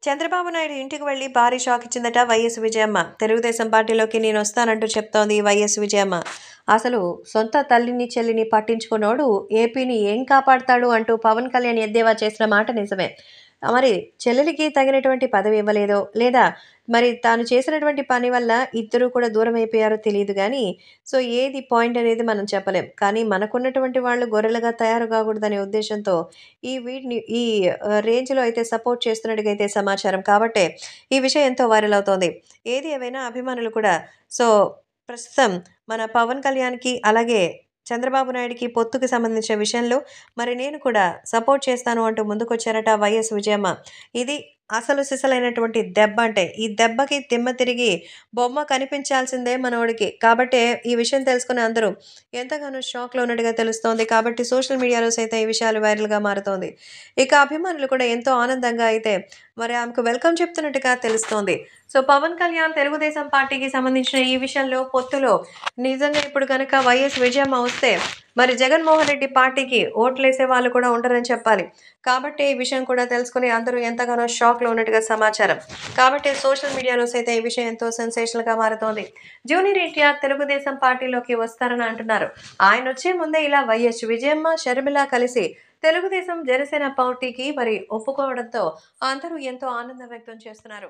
చంద్రబాబు నాయుడు ఇంటికి వెళ్లి భారీ షాక్ ఇచ్చిందట వైఎస్ విజయమ్మ. తెలుగుదేశం పార్టీలోకి నేనొస్తానంటూ చెప్తోంది వైఎస్ విజయమ్మ. అసలు సొంత తల్లిని, చెల్లిని పట్టించుకున్నోడు ఏపీని ఏం కాపాడతాడు అంటూ పవన్ కళ్యాణ్ ఎద్దేవా చేసిన మాట నిజమే. మరి చెల్లెలికి తగినటువంటి పదవి ఇవ్వలేదో, లేదా మరి తాను చేసినటువంటి పని వల్ల ఇద్దరు కూడా దూరమైపోయారో తెలీదు గానీ, సో ఏది పాయింట్ అనేది మనం చెప్పలేం. కానీ మనకున్నటువంటి వాళ్ళు గొర్రెలుగా తయారు కాకూడదనే ఉద్దేశ్యంతో ఈ రేంజ్‌లో అయితే సపోర్ట్ చేస్తున్నట్టుగా అయితే సమాచారం. కాబట్టే ఈ విషయం ఎంతో వైరల్ అవుతోంది. ఏది ఏవైనా అభిమానులు కూడా సో, ప్రస్తుతం మన పవన్ కళ్యాణ్‌కి అలాగే చంద్రబాబు నాయుడికి పొత్తుకి సంబంధించిన విషయంలో మరి నేను కూడా సపోర్ట్ చేస్తాను అంటూ ముందుకొచ్చారట వైఎస్ విజయమ్మ. ఇది అసలు సిసలైనటువంటి దెబ్బ అంటే. ఈ దెబ్బకి దిమ్మ తిరిగి బొమ్మ కనిపించాల్సిందే మనోడికి. కాబట్టే ఈ విషయం తెలుసుకుని అందరూ ఎంతగానో షాక్‌లో ఉన్నట్టుగా తెలుస్తోంది. కాబట్టి సోషల్ మీడియాలో సైతం ఈ విషయాలు వైరల్‌గా మారుతోంది. ఇక అభిమానులు కూడా ఎంతో ఆనందంగా అయితే మరి ఆమెకు వెల్కమ్ చెప్తున్నట్టుగా తెలుస్తోంది. సో, పవన్ కళ్యాణ్ తెలుగుదేశం పార్టీకి సంబంధించిన ఈ విషయంలో పొత్తులో నిజంగా ఇప్పుడు గనక వైఎస్ విజయమ్మ వస్తే మరి జగన్మోహన్ రెడ్డి పార్టీకి ఓట్లేసే వాళ్ళు కూడా ఉండరని చెప్పాలి. కాబట్టి ఈ విషయం కూడా తెలుసుకొని అందరూ ఎంతగానో షాక్‌లో ఉన్నట్టుగా సమాచారం. కాబట్టి సోషల్ మీడియాలో సైతం ఈ విషయం ఎంతో సెన్సేషనల్‌గా మారుతోంది. జూనియర్ ఎన్టీఆర్ తెలుగుదేశం పార్టీలోకి వస్తారని అంటున్నారు. ఆయనొచ్చే ముందే ఇలా వైఎస్ విజయమ్మ, షర్మిల కలిసి తెలుగుదేశం, జనసేన పార్టీకి మరి ఒప్పుకోవడంతో అందరూ ఎంతో ఆనందం వ్యక్తం చేస్తున్నారు.